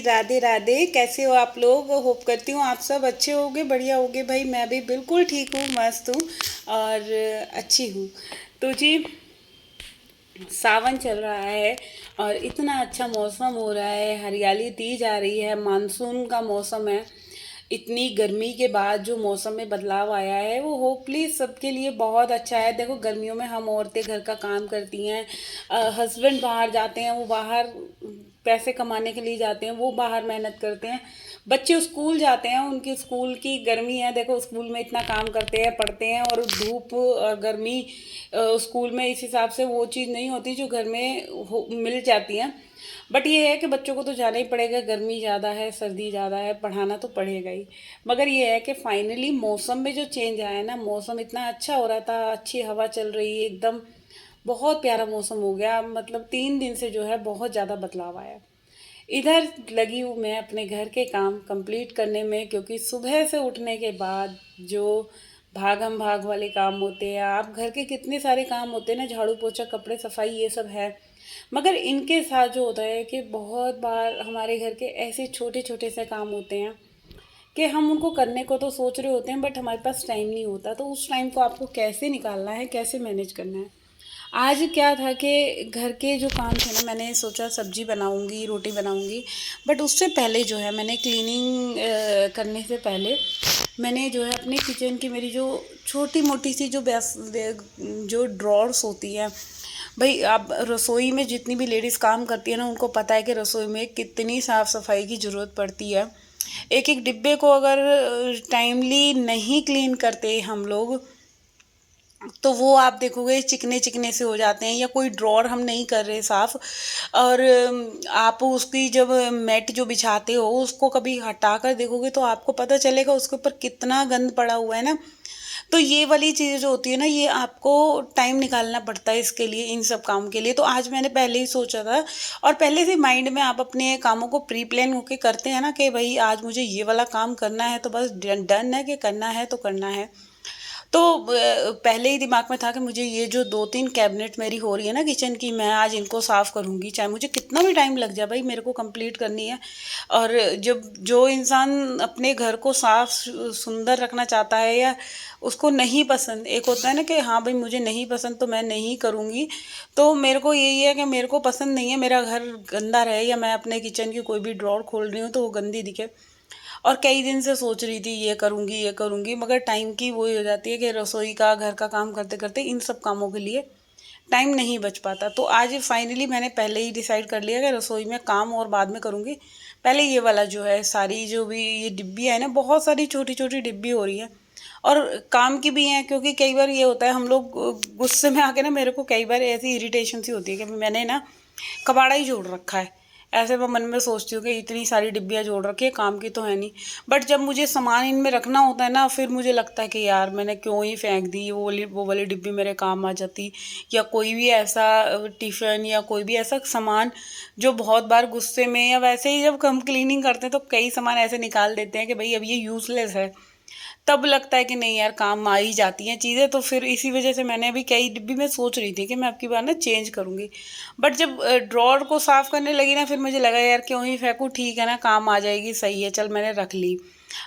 राधे राधे। कैसे हो आप लोग? होप करती हूँ आप सब अच्छे होगे, बढ़िया होगे। भाई मैं भी बिल्कुल ठीक हूँ, मस्त हूँ और अच्छी हूँ। तो जी, सावन चल रहा है और इतना अच्छा मौसम हो रहा है, हरियाली दी जा रही है, मानसून का मौसम है। इतनी गर्मी के बाद जो मौसम में बदलाव आया है वो होपली सबके लिए बहुत अच्छा है। देखो, गर्मियों में हम औरतें घर का काम करती हैं, हस्बैंड बाहर जाते हैं, वो बाहर पैसे कमाने के लिए जाते हैं, वो बाहर मेहनत करते हैं। बच्चे स्कूल जाते हैं, उनकी स्कूल की गर्मी है, देखो स्कूल में इतना काम करते हैं, पढ़ते हैं, और धूप और गर्मी स्कूल में इस हिसाब से वो चीज़ नहीं होती जो घर में मिल जाती है। बट ये है कि बच्चों को तो जाना ही पड़ेगा, गर्मी ज़्यादा है, सर्दी ज़्यादा है, पढ़ाना तो पड़ेगा ही। मगर ये है कि फाइनली मौसम में जो चेंज आया है ना, मौसम इतना अच्छा हो रहा था, अच्छी हवा चल रही है एकदम, बहुत प्यारा मौसम हो गया। मतलब 3 दिन से जो है बहुत ज़्यादा बदलाव आया। इधर लगी हूँ मैं अपने घर के काम कंप्लीट करने में, क्योंकि सुबह से उठने के बाद जो भागम भाग वाले काम होते हैं, आप घर के कितने सारे काम होते हैं ना, झाड़ू पोछा कपड़े सफाई ये सब है। मगर इनके साथ जो होता है कि बहुत बार हमारे घर के ऐसे छोटे छोटे से काम होते हैं कि हम उनको करने को तो सोच रहे होते हैं, बट हमारे पास टाइम नहीं होता। तो उस टाइम को आपको कैसे निकालना है, कैसे मैनेज करना है। आज क्या था कि घर के जो काम थे ना, मैंने सोचा सब्जी बनाऊंगी, रोटी बनाऊंगी। बट उससे पहले जो है मैंने क्लीनिंग करने से पहले मैंने जो है अपने किचन की मेरी जो छोटी मोटी सी जो ड्रॉर्स होती हैं। भाई, आप रसोई में जितनी भी लेडीज़ काम करती है ना, उनको पता है कि रसोई में कितनी साफ़ सफाई की ज़रूरत पड़ती है। एक एक डिब्बे को अगर टाइमली नहीं क्लीन करते हम लोग, तो वो आप देखोगे चिकने चिकने से हो जाते हैं, या कोई ड्रॉर हम नहीं कर रहे साफ। और आप उसकी जब मैट जो बिछाते हो उसको कभी हटा कर देखोगे तो आपको पता चलेगा उसके ऊपर कितना गंद पड़ा हुआ है ना। तो ये वाली चीज़ जो होती है ना, ये आपको टाइम निकालना पड़ता है इसके लिए, इन सब काम के लिए। तो आज मैंने पहले ही सोचा था, और पहले से माइंड में आप अपने कामों को प्री प्लान होके करते हैं ना कि भाई आज मुझे ये वाला काम करना है, तो बस डन है कि करना है तो करना है। तो पहले ही दिमाग में था कि मुझे ये जो 2-3 कैबिनेट मेरी हो रही है ना किचन की, मैं आज इनको साफ़ करूँगी, चाहे मुझे कितना भी टाइम लग जाए, भाई मेरे को कंप्लीट करनी है। और जब जो इंसान अपने घर को साफ सुंदर रखना चाहता है, या उसको नहीं पसंद, एक होता है ना कि हाँ भाई मुझे नहीं पसंद तो मैं नहीं करूँगी। तो मेरे को यही है कि मेरे को पसंद नहीं है मेरा घर गंदा रहे, या मैं अपने किचन की कोई भी ड्रॉर खोल रही हूँ तो वो गंदी दिखे। और कई दिन से सोच रही थी ये करूँगी ये करूँगी, मगर टाइम की वही हो जाती है कि रसोई का घर का काम करते करते इन सब कामों के लिए टाइम नहीं बच पाता। तो आज फाइनली मैंने पहले ही डिसाइड कर लिया कि रसोई में काम और बाद में करूँगी। पहले ये वाला जो है, सारी जो भी ये डिब्बी है ना, बहुत सारी छोटी छोटी डिब्बी हो रही है, और काम की भी हैं। क्योंकि कई बार ये होता है हम लोग गुस्से में आके ना, मेरे को कई बार ऐसी इरिटेशन सी होती है कि मैंने ना कबाड़ा ही जोड़ रखा है। ऐसे मैं मन में सोचती हूँ कि इतनी सारी डिब्बियाँ जोड़ रखी है, काम की तो है नहीं। बट जब मुझे सामान इनमें रखना होता है ना, फिर मुझे लगता है कि यार मैंने क्यों ही फेंक दी, वो वाली डिब्बी मेरे काम आ जाती। या कोई भी ऐसा टिफ़िन या कोई भी ऐसा सामान जो बहुत बार गुस्से में, या वैसे ही जब हम क्लीनिंग करते हैं तो कई सामान ऐसे निकाल देते हैं कि भाई अब ये यूज़लेस है। तब लगता है कि नहीं यार, काम आ ही जाती हैं चीज़ें। तो फिर इसी वजह से मैंने अभी कई डिब्बी में सोच रही थी कि मैं अब की बार ना चेंज करूँगी। बट जब ड्रॉर को साफ़ करने लगी ना, फिर मुझे लगा यार क्यों ही फेंकूँ, ठीक है ना, काम आ जाएगी, सही है, चल मैंने रख ली।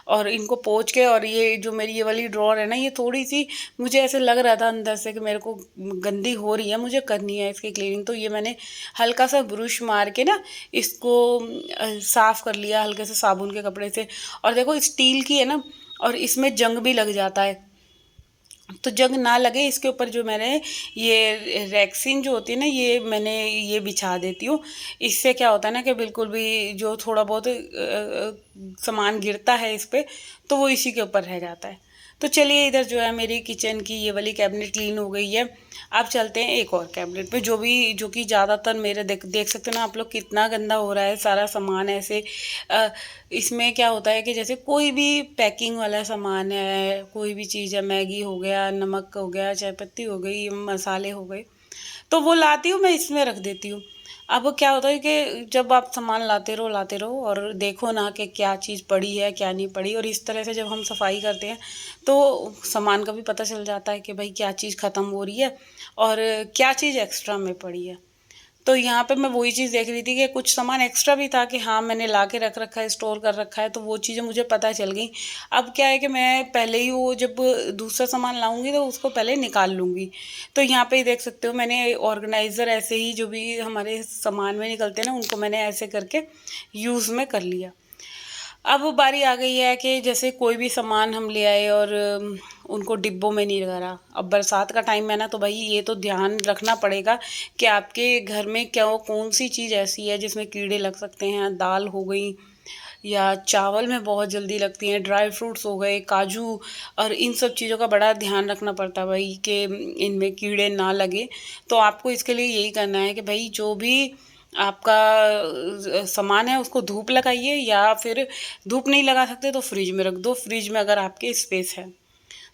और इनको पोंछ के, और ये जो मेरी ये वाली ड्रॉर है ना, ये थोड़ी सी मुझे ऐसे लग रहा था अंदर से कि मेरे को गंदी हो रही है, मुझे करनी है इसकी क्लीनिंग। तो ये मैंने हल्का सा ब्रश मार के ना इसको साफ़ कर लिया हल्के से साबुन के कपड़े से। और देखो स्टील की है ना, और इसमें जंग भी लग जाता है। तो जंग ना लगे इसके ऊपर जो मैंने ये रैक्सीन जो होती है ना, ये मैंने ये बिछा देती हूँ। इससे क्या होता है ना कि बिल्कुल भी जो थोड़ा बहुत सामान गिरता है इस पे, तो वो इसी के ऊपर रह जाता है। तो चलिए, इधर जो है मेरी किचन की ये वाली कैबिनेट क्लीन हो गई है। अब चलते हैं एक और कैबिनेट पे, जो कि ज़्यादातर मेरे देख सकते हैं ना आप लोग, कितना गंदा हो रहा है सारा सामान ऐसे। अ, इसमें क्या होता है कि जैसे कोई भी पैकिंग वाला सामान है, कोई भी चीज़ है, मैगी हो गया, नमक हो गया, चाय पत्ती हो गई, मसाले हो गए, तो वो लाती हूँ मैं इसमें रख देती हूँ। अब क्या होता है कि जब आप सामान लाते रहो और देखो ना कि क्या चीज़ पड़ी है क्या नहीं पड़ी, और इस तरह से जब हम सफाई करते हैं तो सामान का भी पता चल जाता है कि भाई क्या चीज़ ख़त्म हो रही है और क्या चीज़ एक्स्ट्रा में पड़ी है। तो यहाँ पे मैं वही चीज़ देख रही थी कि कुछ सामान एक्स्ट्रा भी था कि हाँ मैंने ला के रख रखा है, स्टोर कर रखा है, तो वो चीज़ें मुझे पता चल गई। अब क्या है कि मैं पहले ही वो जब दूसरा सामान लाऊंगी तो उसको पहले निकाल लूँगी। तो यहाँ पे ही देख सकते हो मैंने ऑर्गेनाइज़र ऐसे ही जो भी हमारे सामान में निकलते हैं ना, उनको मैंने ऐसे करके यूज़ में कर लिया। अब बारी आ गई है कि जैसे कोई भी सामान हम ले आए और उनको डिब्बों में नहीं करा। अब बरसात का टाइम है ना, तो भाई ये तो ध्यान रखना पड़ेगा कि आपके घर में क्या कौन सी चीज़ ऐसी है जिसमें कीड़े लग सकते हैं। दाल हो गई या चावल में बहुत जल्दी लगती हैं, ड्राई फ्रूट्स हो गए, काजू, और इन सब चीज़ों का बड़ा ध्यान रखना पड़ता है भाई कि इनमें कीड़े ना लगे। तो आपको इसके लिए यही करना है कि भाई जो भी आपका सामान है उसको धूप लगाइए, या फिर धूप नहीं लगा सकते तो फ्रिज में रख दो, फ्रिज में अगर आपके स्पेस है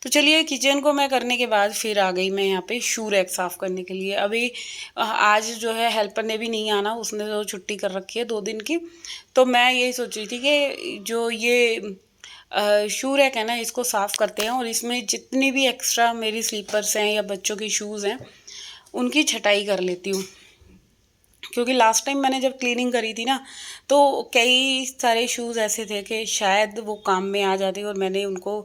तो। चलिए किचन को मैं करने के बाद फिर आ गई मैं यहाँ पे शू रैक साफ़ करने के लिए। अभी आज जो है हेल्पर ने भी नहीं आना, उसने तो छुट्टी कर रखी है 2 दिन की। तो मैं यही सोच रही थी कि जो ये शू रैक है ना, इसको साफ़ करते हैं और इसमें जितनी भी एक्स्ट्रा मेरी स्लीपर्स हैं या बच्चों के शूज़ हैं उनकी छटाई कर लेती हूँ। क्योंकि लास्ट टाइम मैंने जब क्लीनिंग करी थी ना, तो कई सारे शूज़ ऐसे थे कि शायद वो काम में आ जाते और मैंने उनको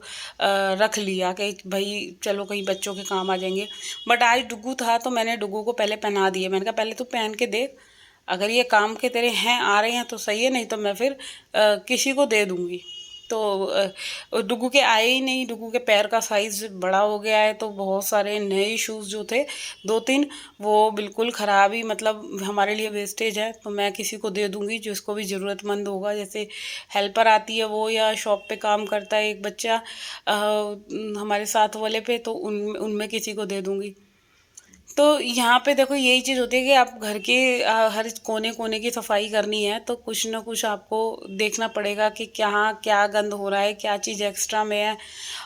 रख लिया कि भाई चलो कहीं बच्चों के काम आ जाएंगे। बट आज डुग्गू था तो मैंने डुग्गू को पहले पहना दिए। मैंने कहा पहले तू पहन के देख, अगर ये काम के तेरे हैं आ रहे हैं तो सही है, नहीं तो मैं फिर किसी को दे दूँगी। तो डुग्गू के आए ही नहीं। डुग्गू के पैर का साइज़ बड़ा हो गया है, तो बहुत सारे नए शूज़ जो थे 2-3 वो बिल्कुल ख़राब ही, मतलब हमारे लिए वेस्टेज है। तो मैं किसी को दे दूँगी जिसको भी ज़रूरतमंद होगा, जैसे हेल्पर आती है वो, या शॉप पे काम करता है एक बच्चा हमारे साथ वाले पे, तो उनमें किसी को दे दूँगी। तो यहाँ पे देखो यही चीज़ होती है कि आप घर के हर कोने कोने की सफाई करनी है, तो कुछ ना कुछ आपको देखना पड़ेगा कि क्या क्या गंद हो रहा है, क्या चीज़ एक्स्ट्रा में है।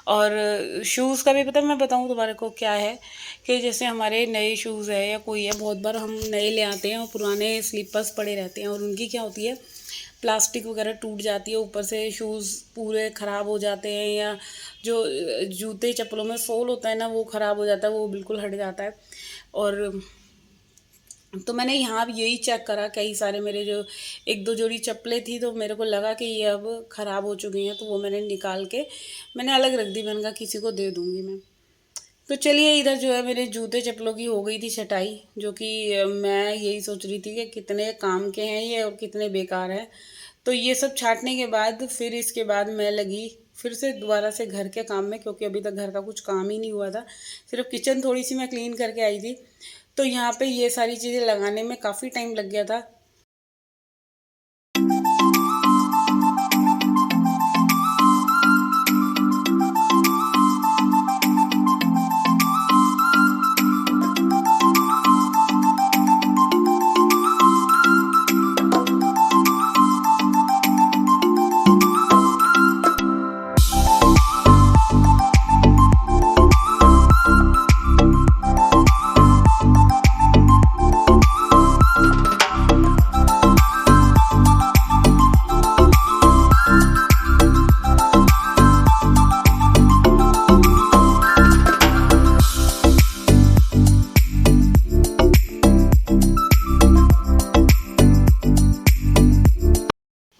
और शूज़ का भी पता है, मैं बताऊँ तुम्हारे को क्या है कि जैसे हमारे नए शूज़ है या कोई है, बहुत बार हम नए ले आते हैं और पुराने स्लीपर्स पड़े रहते हैं, और उनकी क्या होती है, प्लास्टिक वगैरह टूट जाती है, ऊपर से शूज़ पूरे ख़राब हो जाते हैं, या जो जूते चप्पलों में सोल होता है ना वो ख़राब हो जाता है, वो बिल्कुल हट जाता है। और तो मैंने यहाँ यही चेक करा, कई सारे मेरे जो 1-2 जोड़ी चप्पलें थी तो मेरे को लगा कि ये अब ख़राब हो चुकी हैं, तो वो मैंने निकाल के मैंने अलग रख दी। मैंने कहा किसी को दे दूँगी मैं। तो चलिए इधर जो है मेरे जूते चप्पलों की हो गई थी छटाई, जो कि मैं यही सोच रही थी कि कितने काम के हैं ये और कितने बेकार हैं। तो ये सब छाँटने के बाद फिर इसके बाद मैं लगी फिर से दोबारा से घर के काम में, क्योंकि अभी तक घर का कुछ काम ही नहीं हुआ था। सिर्फ किचन थोड़ी सी मैं क्लीन करके आई थी। तो यहाँ पे ये सारी चीज़ें लगाने में काफ़ी टाइम लग गया था।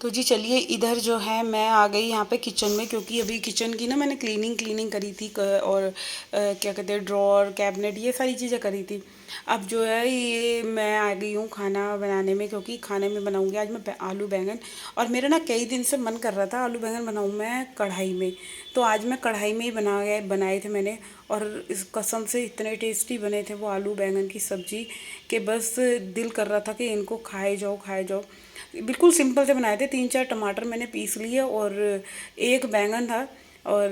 तो जी चलिए इधर जो है मैं आ गई यहाँ पे किचन में, क्योंकि अभी किचन की ना मैंने क्लीनिंग करी थी और क्या कहते हैं ड्रॉर कैबिनेट ये सारी चीज़ें करी थी। अब जो है ये मैं आ गई हूँ खाना बनाने में, क्योंकि खाने में बनाऊँगी आज मैं आलू बैंगन। और मेरा ना कई दिन से मन कर रहा था आलू बैंगन बनाऊँ मैं कढ़ाई में, तो आज मैं कढ़ाई में ही बनाए थे मैंने। और इस कसम से इतने टेस्टी बने थे वो आलू बैंगन की सब्ज़ी कि बस दिल कर रहा था कि इनको खाए जाओ खाए जाओ। बिल्कुल सिंपल से बनाए थे। 3-4 टमाटर मैंने पीस लिए और एक बैंगन था। और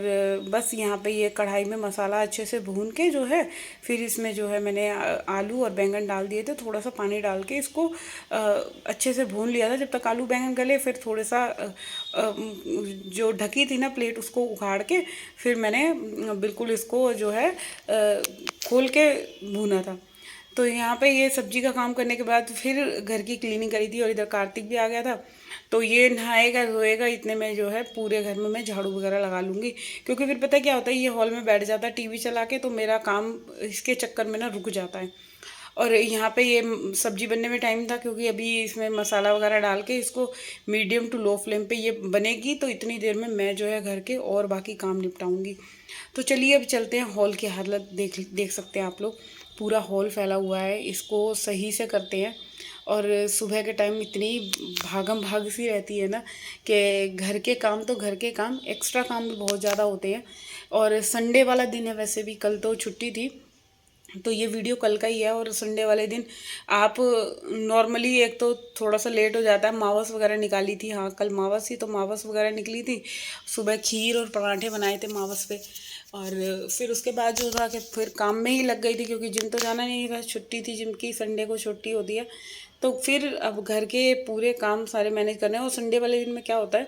बस यहाँ पे ये कढ़ाई में मसाला अच्छे से भून के जो है, फिर इसमें जो है मैंने आलू और बैंगन डाल दिए थे। थोड़ा सा पानी डाल के इसको अच्छे से भून लिया था जब तक आलू बैंगन गले। फिर थोड़ा सा जो ढकी थी ना प्लेट उसको उखाड़ के फिर मैंने बिल्कुल इसको जो है खोल के भूना था। तो यहाँ पे ये सब्जी का काम करने के बाद फिर घर की क्लीनिंग करी थी, और इधर कार्तिक भी आ गया था। तो ये नहाएगा धोएगा इतने में जो है पूरे घर में मैं झाड़ू वगैरह लगा लूँगी। क्योंकि फिर पता क्या होता है, ये हॉल में बैठ जाता है टीवी चला के, तो मेरा काम इसके चक्कर में ना रुक जाता है। और यहाँ पे ये सब्जी बनने में टाइम था, क्योंकि अभी इसमें मसाला वगैरह डाल के इसको मीडियम टू लो फ्लेम पे ये बनेगी, तो इतनी देर में मैं जो है घर के और बाकी काम निपटाऊंगी। तो चलिए अब चलते हैं। हॉल की हालत देख देख सकते हैं आप लोग, पूरा हॉल फैला हुआ है, इसको सही से करते हैं। और सुबह के टाइम इतनी भागम भाग सी रहती है ना कि घर के काम तो घर के काम, एक्स्ट्रा काम भी बहुत ज़्यादा होते हैं। और संडे वाला दिन है, वैसे भी कल तो छुट्टी थी, तो ये वीडियो कल का ही है। और संडे वाले दिन आप नॉर्मली एक तो थोड़ा सा लेट हो जाता है, मावस वगैरह निकाली थी, हाँ कल मावस थी तो मावस वगैरह निकली थी। सुबह खीर और पराठे बनाए थे मावस पे। और फिर उसके बाद जो था कि फिर काम में ही लग गई थी, क्योंकि जिम तो जाना नहीं था, छुट्टी थी जिम की, संडे को छुट्टी होती है। तो फिर अब घर के पूरे काम सारे मैनेज करने हैं। और संडे वाले दिन में क्या होता है,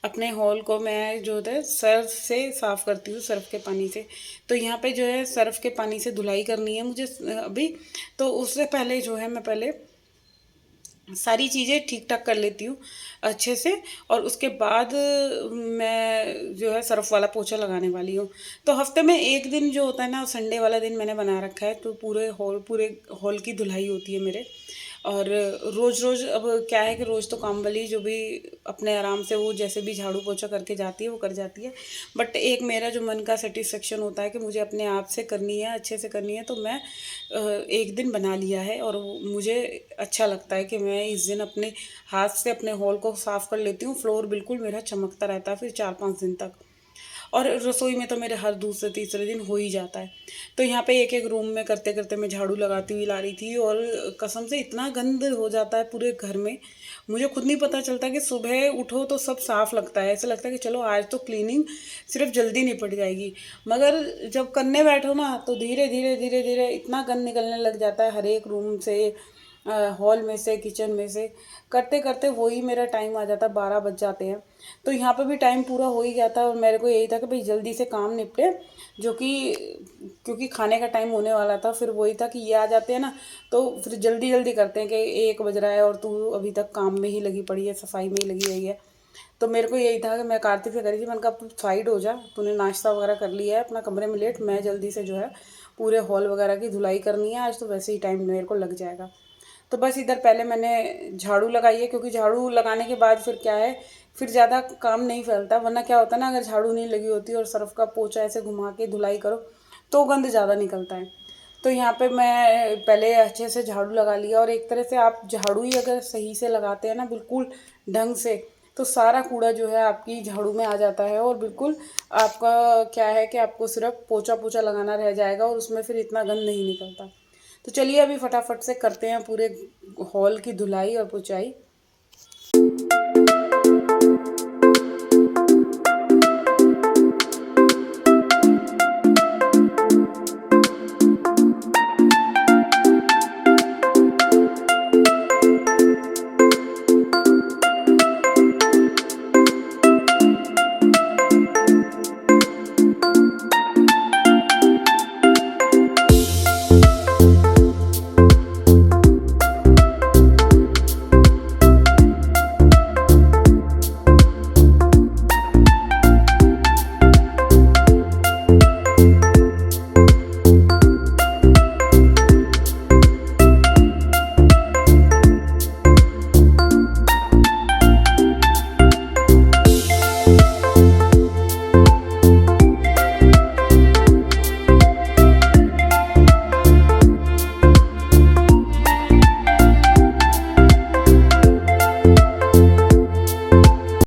अपने हॉल को मैं जो होता है सर्फ से साफ़ करती हूँ, सर्फ के पानी से। तो यहाँ पे जो है सर्फ के पानी से धुलाई करनी है मुझे अभी। तो उससे पहले जो है मैं पहले सारी चीज़ें ठीक ठाक कर लेती हूँ अच्छे से, और उसके बाद मैं जो है सर्फ वाला पोछा लगाने वाली हूँ। तो हफ्ते में एक दिन जो होता है ना, संडे वाला दिन मैंने बना रखा है, तो पूरे हॉल की धुलाई होती है मेरे। और रोज़ रोज़ अब क्या है कि रोज़ तो काम वाली जो भी अपने आराम से वो जैसे भी झाड़ू पोछा करके जाती है वो कर जाती है, बट एक मेरा जो मन का सेटिस्फेक्शन होता है कि मुझे अपने आप से करनी है, अच्छे से करनी है, तो मैं एक दिन बना लिया है। और मुझे अच्छा लगता है कि मैं इस दिन अपने हाथ से अपने हॉल को साफ़ कर लेती हूँ। फ्लोर बिल्कुल मेरा चमकता रहता है फिर 4-5 दिन तक। और रसोई में तो मेरे हर दूसरे तीसरे दिन हो ही जाता है। तो यहाँ पे एक एक रूम में करते करते मैं झाड़ू लगाती हुई ला रही थी, और कसम से इतना गंद हो जाता है पूरे घर में, मुझे खुद नहीं पता चलता कि सुबह उठो तो सब साफ़ लगता है, ऐसा लगता है कि चलो आज तो क्लीनिंग सिर्फ जल्दी निपट जाएगी। मगर जब करने बैठो ना तो धीरे धीरे धीरे धीरे इतना गंद निकलने लग जाता है हर एक रूम से, हॉल में से, किचन में से, करते करते वही मेरा टाइम आ जाता है, 12 बज जाते हैं। तो यहाँ पे भी टाइम पूरा हो ही जाता है, और मेरे को यही था कि भाई जल्दी से काम निपटे, जो कि क्योंकि खाने का टाइम होने वाला था। फिर वही था कि ये आ जाते हैं ना, तो फिर जल्दी जल्दी करते हैं कि 1 बज रहा है और तू अभी तक काम में ही लगी पड़ी है, सफाई में ही लगी रही है। तो मेरे को यही था कि मैं कार्तिक से करी थी, मैंने कहा तू साइड हो जा, तूने नाश्ता वगैरह कर लिया है, अपना कमरे में लेट, मैं जल्दी से जो है पूरे हॉल वगैरह की धुलाई करनी है आज, तो वैसे ही टाइम मेरे को लग जाएगा। तो बस इधर पहले मैंने झाड़ू लगाई है, क्योंकि झाड़ू लगाने के बाद फिर क्या है, फिर ज़्यादा काम नहीं फैलता। वरना क्या होता है ना, अगर झाड़ू नहीं लगी होती और सर्फ का पोछा ऐसे घुमा के धुलाई करो तो गंद ज़्यादा निकलता है। तो यहाँ पे मैं पहले अच्छे से झाड़ू लगा लिया। और एक तरह से आप झाड़ू ही अगर सही से लगाते हैं ना, बिल्कुल ढंग से, तो सारा कूड़ा जो है आपकी झाड़ू में आ जाता है, और बिल्कुल आपका क्या है कि आपको सिर्फ पोछा पोछा लगाना रह जाएगा, और उसमें फिर इतना गंद नहीं निकलता। तो चलिए अभी फटाफट से करते हैं पूरे हॉल की धुलाई और पुछाई।